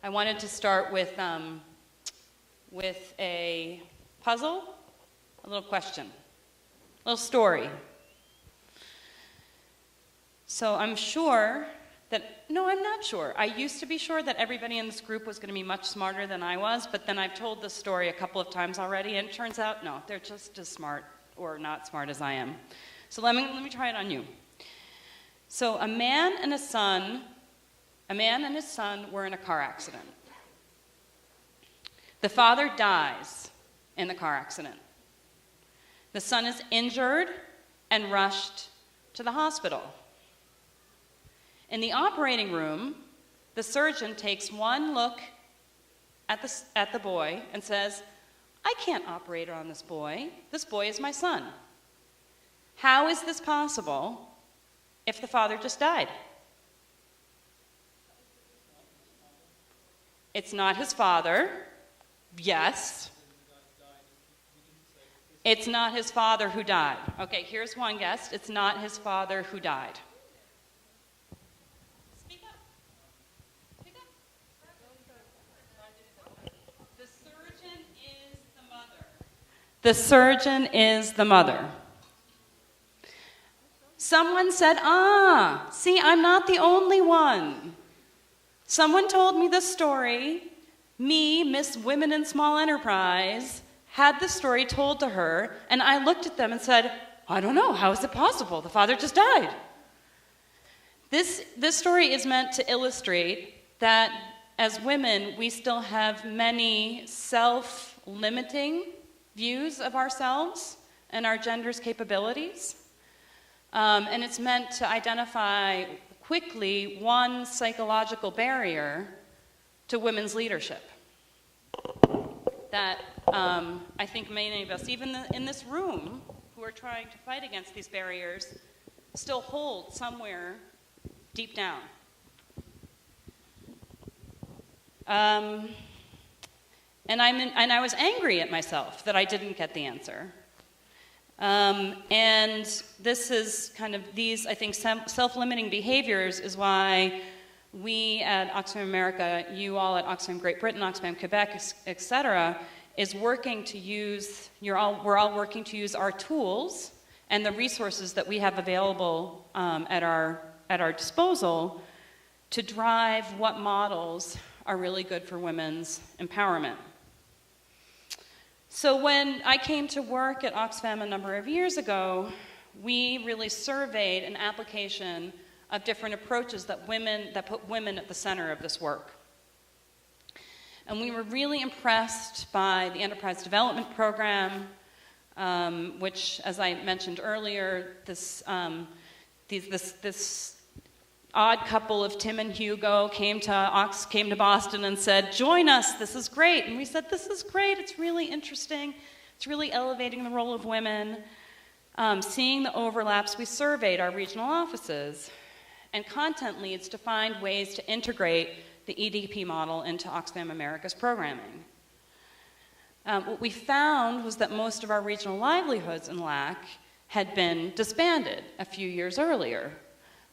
I wanted to start with a puzzle, a little question, a little story. So I'm sure that, no, I'm not sure. I used to be sure that everybody in this group was going to be much smarter than I was, but then I've told this story a couple of times already, and it turns out, no, they're just as smart or not smart as I am. So let me try it on you. So a man and his son were in a car accident. The father dies in the car accident. The son is injured and rushed to the hospital. In the operating room, the surgeon takes one look at the boy and says, "I can't operate on this boy. This boy is my son. How is this possible if the father just died?" It's not his father. Yes. It's not his father who died. Okay, here's one guess. It's not his father who died. Speak up. Speak up. The surgeon is the mother. The surgeon is the mother. Someone said, see, I'm not the only one. Someone told me this story. Me, Miss Women in Small Enterprise, had the story told to her, and I looked at them and said, I don't know, how is it possible? The father just died. This story is meant to illustrate that as women, we still have many self-limiting views of ourselves and our gender's capabilities. And it's meant to identify quickly one psychological barrier to women's leadership that I think many of us, even in this room, who are trying to fight against these barriers, still hold somewhere deep down. And I was angry at myself that I didn't get the answer. And this is kind of these, I think, self-limiting behaviors is why we at Oxfam America, you all at Oxfam Great Britain, Oxfam Quebec, et cetera, is working to use, we're all working to use our tools and the resources that we have available at our disposal to drive what models are really good for women's empowerment. So when I came to work at Oxfam a number of years ago, we really surveyed an application of different approaches that put women at the center of this work. And we were really impressed by the Enterprise Development Program, which, as I mentioned earlier, this odd couple of Tim and Hugo came to Boston and said, "Join us, this is great." And we said, "This is great, it's really interesting, it's really elevating the role of women." Seeing the overlaps, we surveyed our regional offices, and content leads to find ways to integrate the EDP model into Oxfam America's programming. What we found was that most of our regional livelihoods in LAC had been disbanded a few years earlier.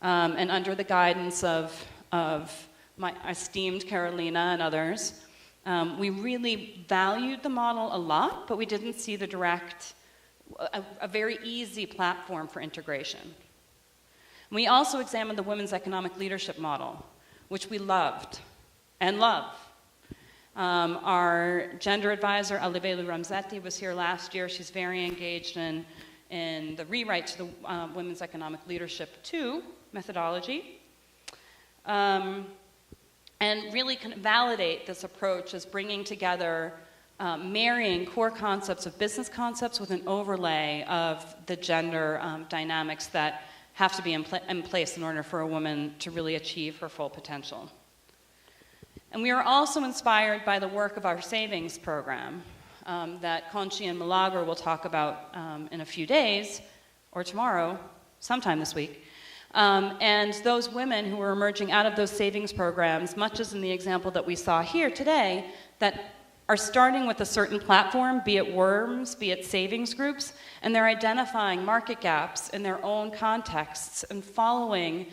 And under the guidance of my esteemed Carolina and others, we really valued the model a lot, but we didn't see a very easy platform for integration. We also examined the women's economic leadership model, which we loved and love. Our gender advisor, Alivelu Ramzetti, was here last year. She's very engaged in the rewrite to the Women's Economic Leadership 2 methodology, and really kind of validate this approach as bringing together, marrying core concepts of business concepts with an overlay of the gender dynamics that have to be in place in order for a woman to really achieve her full potential. And we are also inspired by the work of our savings program that Conchi and Milagro will talk about in a few days, or tomorrow, sometime this week. And those women who are emerging out of those savings programs, much as in the example that we saw here today, that are starting with a certain platform, be it worms, be it savings groups, and they're identifying market gaps in their own contexts and following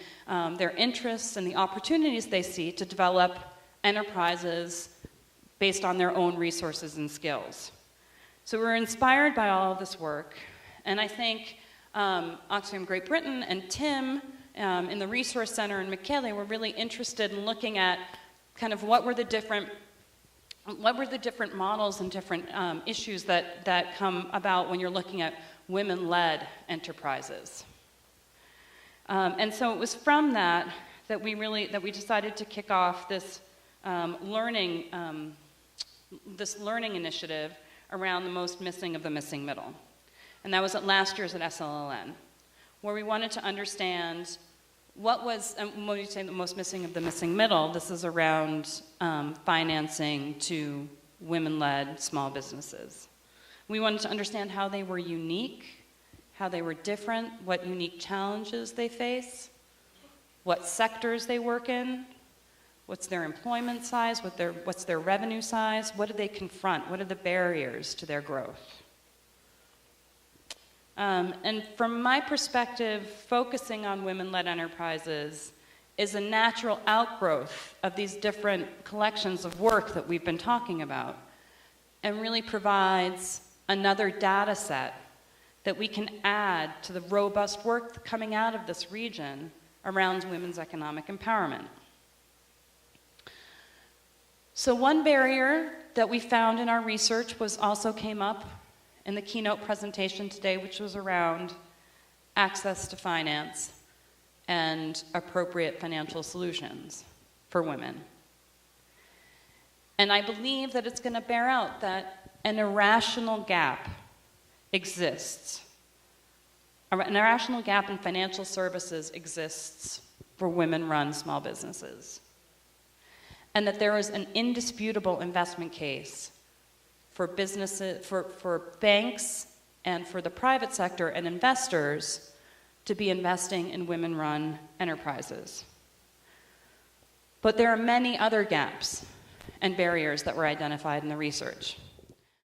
their interests and the opportunities they see to develop enterprises based on their own resources and skills. So we were inspired by all of this work, and I think Oxfam Great Britain and Tim in the Resource Center in Michele were really interested in looking at kind of what were the different models and different issues that come about when you're looking at women-led enterprises. And so it was from that we decided to kick off this learning initiative around the most missing of the missing middle. And that was at last year's at SLLN, where we wanted to understand what was, and when we say the most missing of the missing middle, this is around financing to women-led small businesses. We wanted to understand how they were unique, how they were different, what unique challenges they face, what sectors they work in, what's their employment size, what's their revenue size, what do they confront, what are the barriers to their growth. And from my perspective, focusing on women-led enterprises is a natural outgrowth of these different collections of work that we've been talking about, and really provides another data set that we can add to the robust work coming out of this region around women's economic empowerment. So one barrier that we found in our research also came up in the keynote presentation today, which was around access to finance and appropriate financial solutions for women. And I believe that it's going to bear out that an irrational gap exists. An irrational gap in financial services exists for women-run small businesses. And that there is an indisputable investment case for businesses, for banks and for the private sector and investors to be investing in women-run enterprises. But there are many other gaps and barriers that were identified in the research.